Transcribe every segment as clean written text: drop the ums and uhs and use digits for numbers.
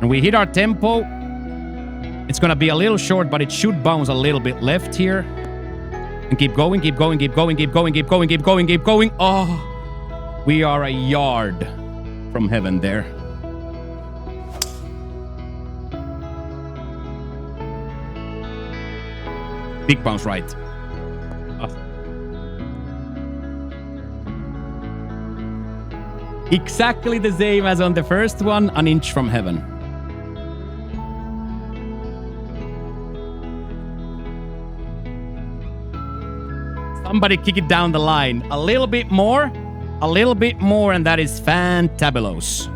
And we hit our tempo. It's gonna be a little short, but it should bounce a little bit left here. And keep going, keep going, keep going, keep going, keep going, keep going, keep going. Oh, we are a yard from heaven there. Big bounce right. Exactly the same as on the first one, an inch from heaven. Somebody kick it down the line. A little bit more, and that is fantabulous.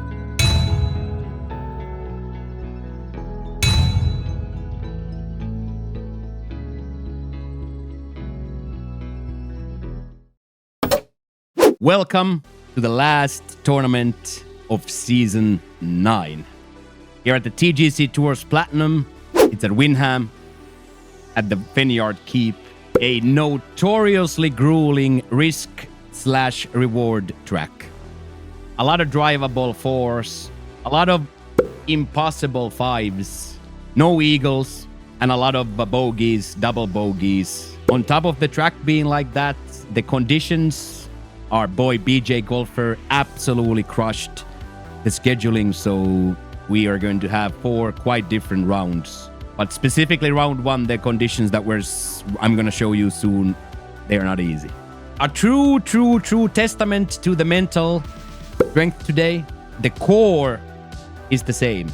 Welcome to the last tournament of Season 9. Here at the TGC Tours Platinum, it's at Windham, at the Vineyard Keep, a notoriously grueling risk/reward track. A lot of drivable fours, a lot of impossible fives, no eagles, and a lot of bogeys, double bogeys. On top of the track being like that, the conditions, our boy BJ Golfer absolutely crushed the scheduling, so we are going to have 4 quite different rounds. But specifically round 1, the conditions that I'm going to show you soon, they're not easy. A true testament to the mental strength today. The core is the same.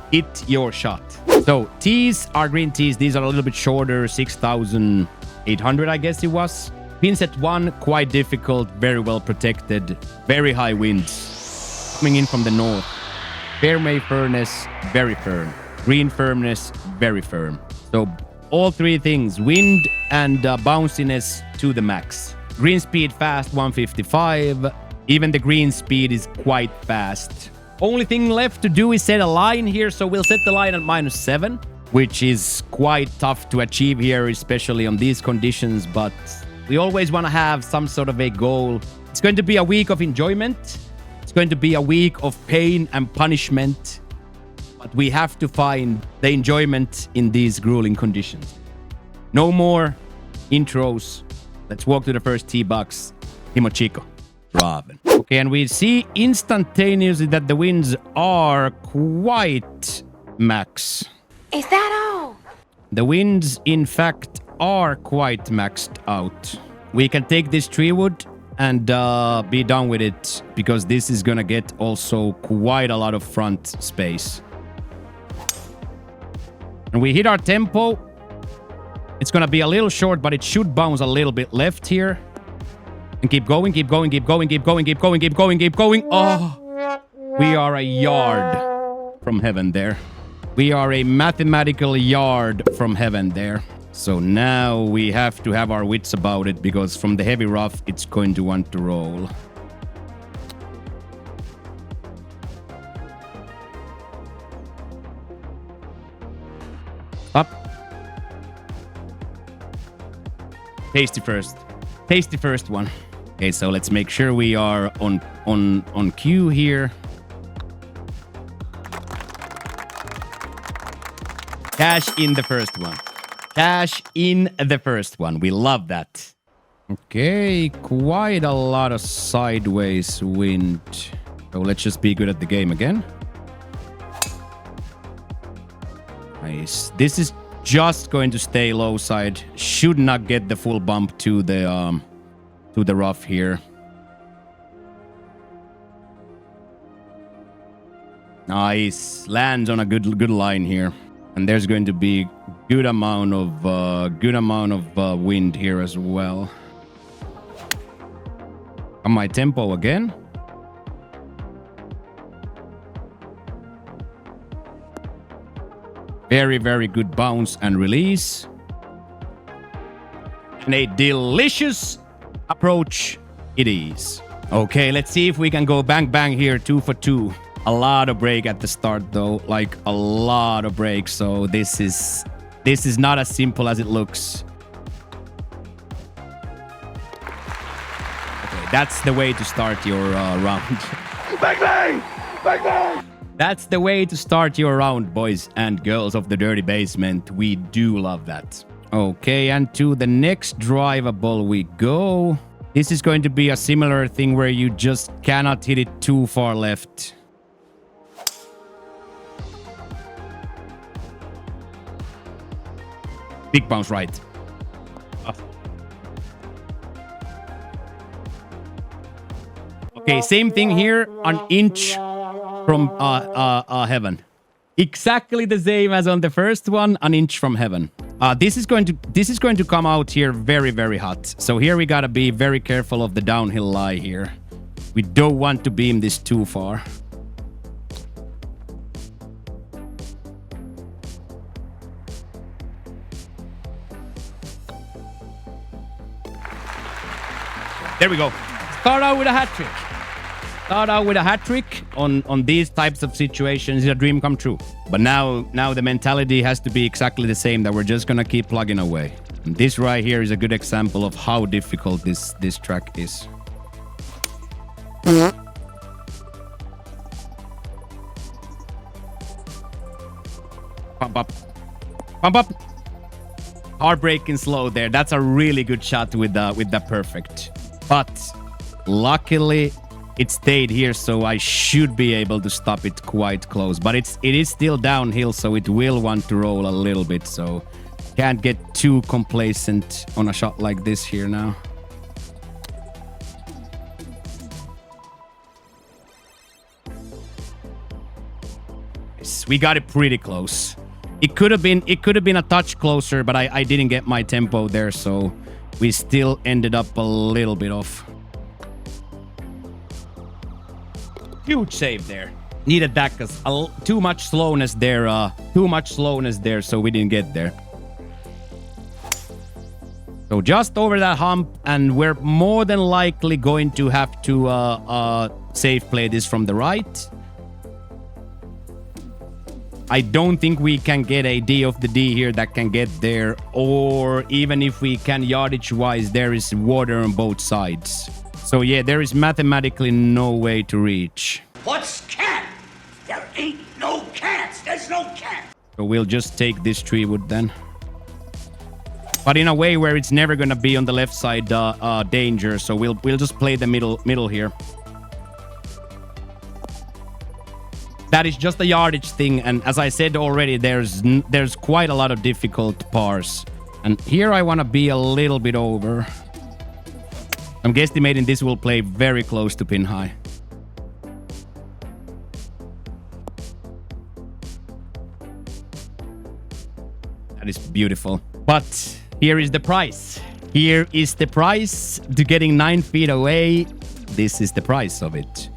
Hit your shot. So tees are green tees. These are a little bit shorter, 6,800 I guess it was. Pins at 1, quite difficult, very well protected, very high winds coming in from the north. Fairway firmness, very firm. Green firmness, very firm. So all 3 things, wind and bounciness to the max. Green speed fast, 155. Even the green speed is quite fast. Only thing left to do is set a line here. So we'll set the line at -7, which is quite tough to achieve here, especially on these conditions. But we always want to have some sort of a goal. It's going to be a week of enjoyment. It's going to be a week of pain and punishment. But we have to find the enjoyment in these grueling conditions. No more intros. Let's walk to the first tee box. Himochiko. Raven. Okay, and we see instantaneously that the winds are quite max. Is that all? The winds, in fact, are quite maxed out. We can take this tree wood and be done with it, because this is gonna get also quite a lot of front space. And we hit our tempo. It's gonna be a little short, but it should bounce a little bit left here. And keep going, keep going, keep going, keep going, keep going, keep going, keep going. Oh, we are a yard from heaven there. We are a mathematical yard from heaven there. So now we have to have our wits about it, because from the heavy rough, it's going to want to roll. Up. Tasty first one. Okay, so let's make sure we are on cue here. Cash in the first one. Cash in the first one. We love that. Okay, quite a lot of sideways wind. So let's just be good at the game again. Nice. This is just going to stay low side. Should not get the full bump to the rough here. Nice. Lands on a good line here. And there's going to be good amount of wind here as well. On my tempo again. Very, very good bounce and release. And a delicious approach it is. Okay, let's see if we can go bang bang here, 2 for 2. A lot of break at the start though, like a lot of break. So this is not as simple as it looks. Okay, that's the way to start your round. Bang bang! Bang bang! That's the way to start your round, boys and girls of the dirty basement. We do love that. Okay, and to the next drivable we go. This is going to be a similar thing where you just cannot hit it too far left. Big bounce right. Okay, same thing here, an inch from heaven. Exactly the same as on the first one, an inch from heaven. This is going to come out here very, very hot. So here we gotta be very careful of the downhill lie here. We don't want to beam this too far. There we go. Start out with a hat trick. Start out with a hat trick on these types of situations is a dream come true. But now the mentality has to be exactly the same, that we're just gonna keep plugging away. And this right here is a good example of how difficult this track is. Pump up. Pump up. Heartbreaking slow there. That's a really good shot with the perfect. But luckily it stayed here, so I should be able to stop it quite close. But it is still downhill, so it will want to roll a little bit. So can't get too complacent on a shot like this here now. Yes, we got it pretty close. It could have been a touch closer, but I didn't get my tempo there, so we still ended up a little bit off. Huge save there. Needed that because too much slowness there. So we didn't get there. So just over that hump, and we're more than likely going to have to safe play this from the right. I don't think we can get a D of the D here that can get there, or even if we can yardage-wise, there is water on both sides. So yeah, there is mathematically no way to reach. What's cat? There ain't no cats. There's no cat. So we'll just take this tree wood then. But in a way where it's never gonna be on the left side danger, so we'll just play the middle here. That is just a yardage thing, and as I said already, there's quite a lot of difficult pars. And here I want to be a little bit over. I'm guesstimating this will play very close to pin high. That is beautiful. But here is the price. Here is the price to getting 9 feet away. This is the price of it.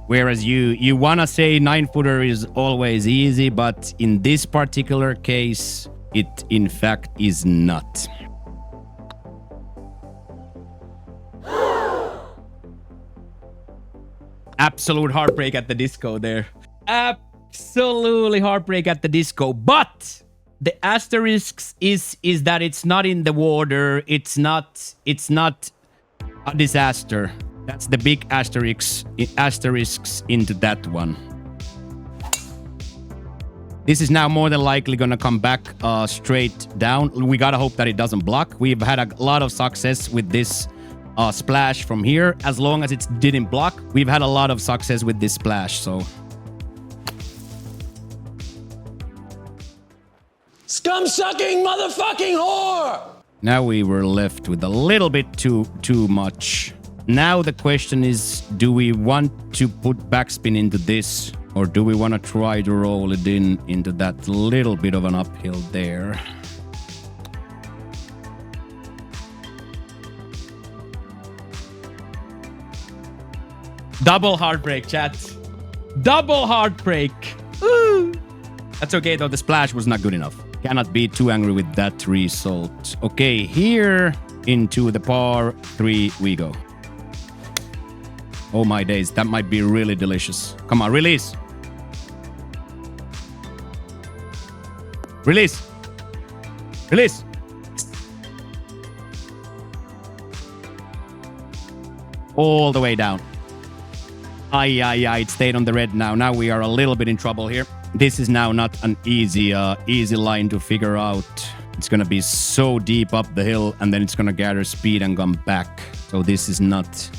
Whereas you want to say 9-footer is always easy, but in this particular case, it in fact is not. Absolute heartbreak at the disco there. Absolutely heartbreak at the disco. But the asterisk is that it's not in the water. It's not a disaster. That's the big asterisks into that one. This is now more than likely gonna come back straight down. We gotta hope that it doesn't block. We've had a lot of success with this splash from here. As long as it didn't block, we've had a lot of success with this splash, so. Scum-sucking motherfucking whore! Now we were left with a little bit too much. Now the question is, do we want to put backspin into this, or do we want to try to roll it into that little bit of an uphill there? Double heartbreak, chat. Double heartbreak. Ooh. That's okay though, the splash was not good enough. Cannot be too angry with that result. Okay, here into the par 3 we go. Oh my days, that might be really delicious. Come on, release. Release. Release. All the way down. It stayed on the red now. Now we are a little bit in trouble here. This is now not an easy line to figure out. It's gonna be so deep up the hill, and then it's gonna gather speed and come back. So this is not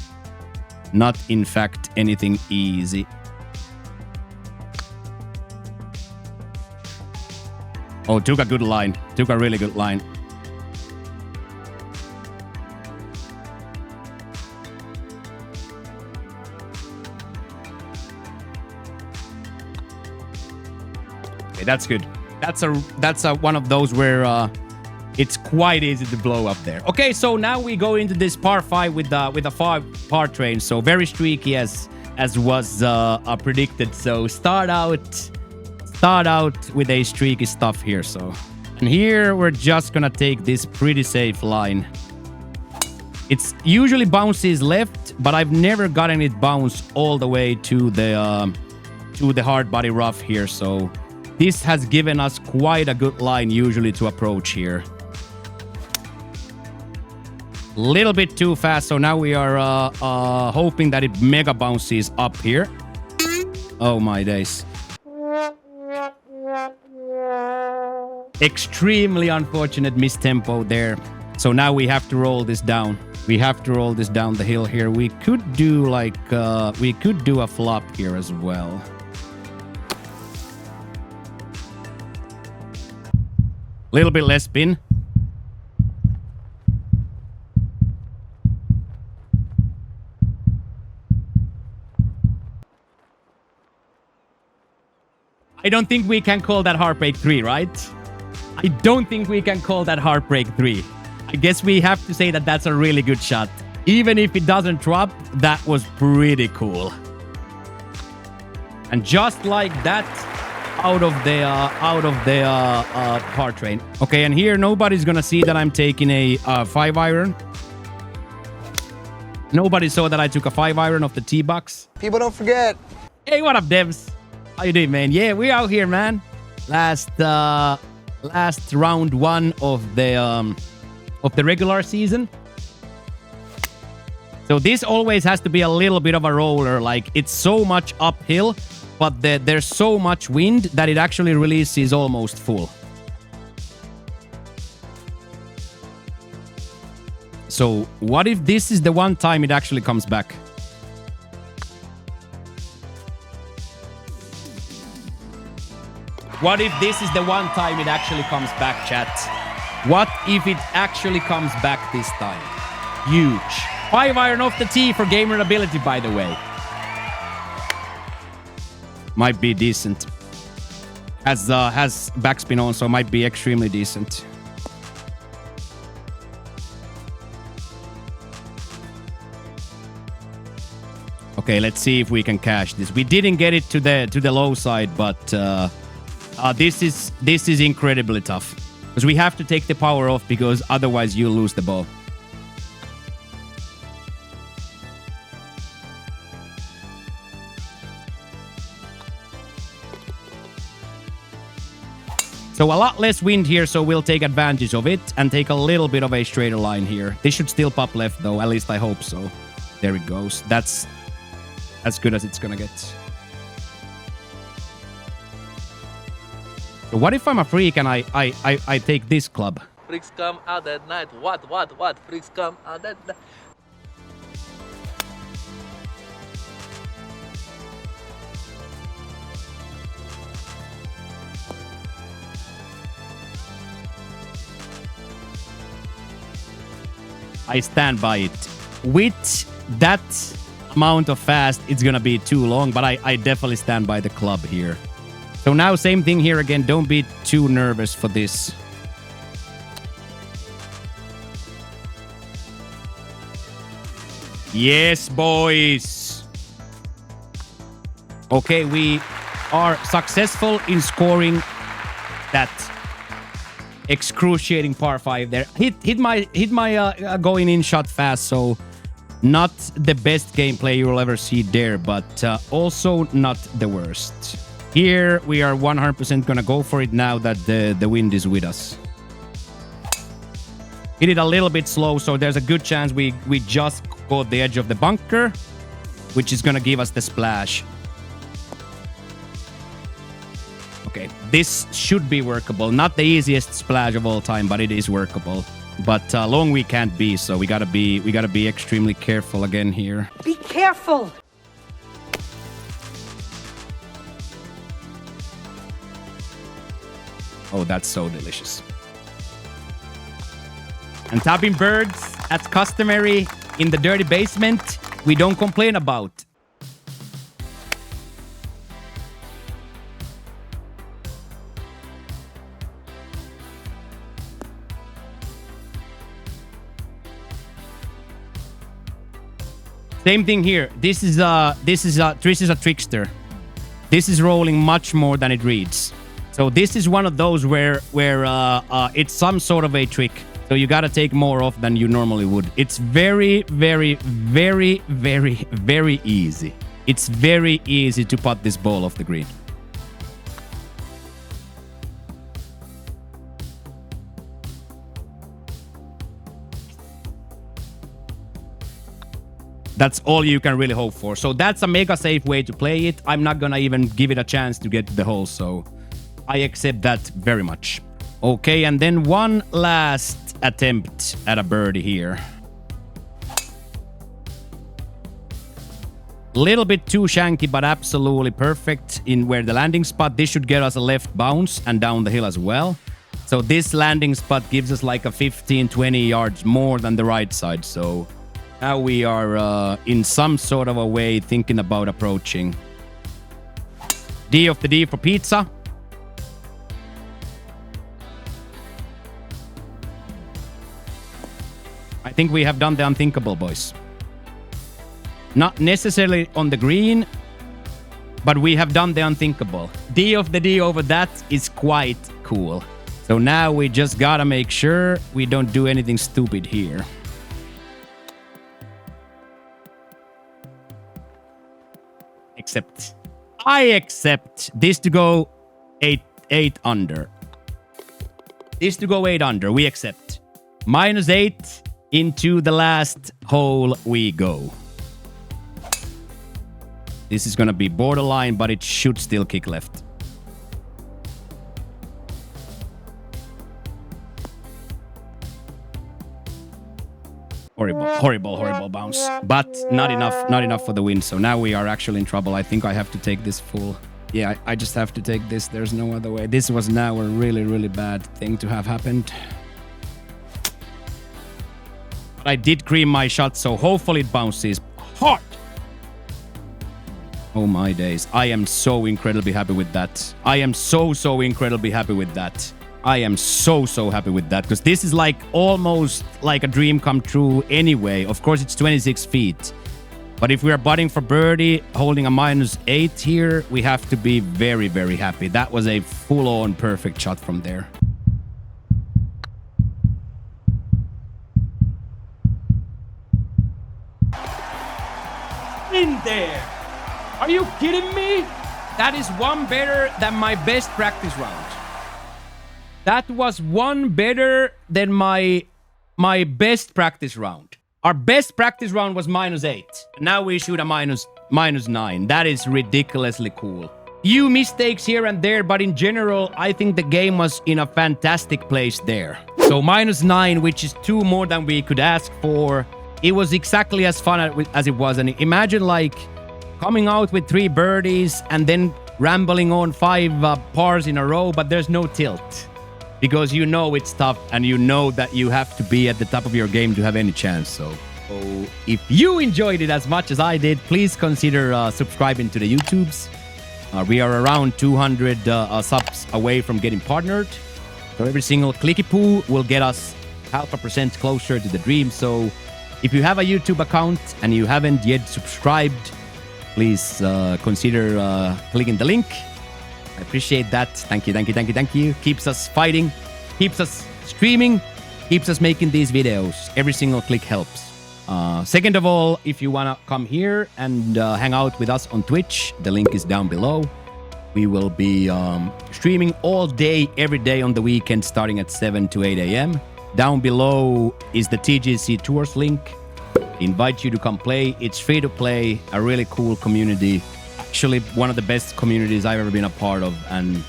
in fact anything easy. Oh, took a good line. Took a really good line. Okay, that's good. That's a one of those where it's quite easy to blow up there. Okay, so now we go into this par 5 with a 5 par train. So very streaky as was predicted. So start out with a streaky stuff here. So, and here we're just gonna take this pretty safe line. It's usually bounces left, but I've never gotten it bounce all the way to the hard body rough here. So this has given us quite a good line usually to approach here. Little bit too fast, so now we are hoping that it mega bounces up here. Oh my days. Extremely unfortunate mistempo there. So now we have to roll this down. We have to roll this down the hill here. We could do like we could do a flop here as well. Little bit less spin. I don't think we can call that heartbreak 3, right? I don't think we can call that heartbreak 3. I guess we have to say that that's a really good shot. Even if it doesn't drop, that was pretty cool. And just like that, out of the par train. Okay, and here nobody's gonna see that I'm taking a 5-iron. Nobody saw that I took a 5-iron off the tee box. People don't forget. Hey, what up, devs? How you doing, man? Yeah, we're out here, man. Last round 1 of the regular season. So this always has to be a little bit of a roller. Like, it's so much uphill, but there's so much wind that it actually releases almost full. So what if this is the one time it actually comes back? What if this is the one time it actually comes back, chat? What if it actually comes back this time? Huge. 5-iron off the tee for gamer ability, by the way. Might be decent. Has backspin on, so might be extremely decent. Okay, let's see if we can cash this. We didn't get it to the low side, but this is incredibly tough because we have to take the power off because otherwise you'll lose the ball. So a lot less wind here, so we'll take advantage of it and take a little bit of a straighter line here. This should still pop left though, at least I hope so. There it goes. That's as good as it's gonna get. So what if I'm a freak and I take this club? Freaks come out at night. What? Freaks come out at night. I stand by it. With that amount of fast, it's gonna be too long, but I definitely stand by the club here. So now same thing here again. Don't be too nervous for this. Yes, boys. Okay, we are successful in scoring that excruciating par 5 there. Hit my going in shot fast, so not the best gameplay you will ever see there, but also not the worst. Here we are 100% gonna go for it now that the wind is with us. Hit it a little bit slow, so there's a good chance we just caught the edge of the bunker. which is gonna give us the splash. Okay, this should be workable. Not the easiest splash of all time, but it is workable. But long we can't be, so we gotta be extremely careful again here. Be careful! Oh, that's so delicious. And tapping birds, as customary in the dirty basement, we don't complain about. Same thing here. This is a trickster. This is rolling much more than it reads. So this is one of those where it's some sort of a trick. So you gotta take more off than you normally would. It's very, very, very, very, very easy. It's very easy to putt this ball off the green. That's all you can really hope for. So that's a mega safe way to play it. I'm not gonna even give it a chance to get to the hole, so I accept that very much. Okay, and then one last attempt at a birdie here. Little bit too shanky, but absolutely perfect in where the landing spot. This should get us a left bounce and down the hill as well. So this landing spot gives us like a 15, 20 yards more than the right side. So now we are in some sort of a way thinking about approaching. D of the D for pizza. I think we have done the unthinkable, boys. Not necessarily on the green, but we have done the unthinkable. D of the D over that is quite cool. So now we just gotta make sure we don't do anything stupid here. I accept this to go 8 under. This to go 8 under, we accept. -8 into the last hole we go. This is gonna be borderline, but it should still kick left. Horrible bounce. But not enough for the win. So now we are actually in trouble. I think I have to take this full. Yeah, I just have to take this. There's no other way. This was now a really, really bad thing to have happened. But I did cream my shot, so hopefully it bounces hard. Oh my days. I am so incredibly happy with that. I am so incredibly happy with that. I am so happy with that, because this is like almost like a dream come true anyway. Of course, it's 26 feet. But if we are putting for birdie, holding a -8 here, we have to be very, very happy. That was a full-on perfect shot from there. In there! Are you kidding me? That is one better than my best practice round. That was one better than my best practice round. Our best practice round was -8. Now we shoot a -9. That is ridiculously cool. Few mistakes here and there, but in general, I think the game was in a fantastic place there. So -9, which is 2 more than we could ask for. It was exactly as fun as it was. And imagine like coming out with 3 birdies and then rambling on 5 pars in a row, but there's no tilt. Because you know it's tough and you know that you have to be at the top of your game to have any chance. So if you enjoyed it as much as I did, please consider subscribing to the YouTubes. We are around 200 subs away from getting partnered. So every single clicky poo will get us 0.5% closer to the dream. So if you have a YouTube account and you haven't yet subscribed, please consider clicking the link. I appreciate that. Thank you. Keeps us fighting, keeps us streaming, keeps us making these videos. Every single click helps. Second of all, if you want to come here and hang out with us on Twitch, the link is down below. We will be streaming all day, every day on the weekend, starting at 7 to 8 a.m. Down below is the TGC Tours link. invite you to come play. It's free to play, a really cool community. Actually, one of the best communities I've ever been a part of, and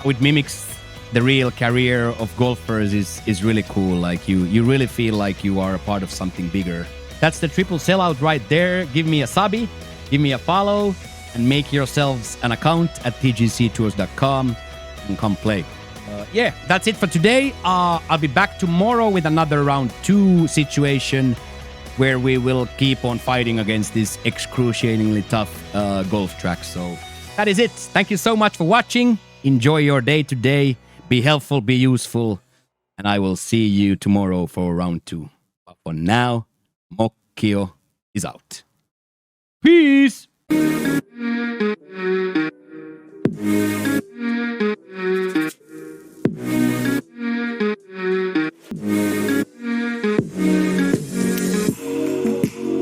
it mimics the real career of golfers is really cool. Like you really feel like you are a part of something bigger. That's the triple sellout right there. Give me a subby, give me a follow, and make yourselves an account at tgctours.com and come play. Yeah, that's it for today. I'll be back tomorrow with another round 2 situation where we will keep on fighting against this excruciatingly tough golf track. So that is it. Thank you so much for watching. Enjoy your day today. Be helpful, be useful, and I will see you tomorrow for round 2. But for now, Moccio is out.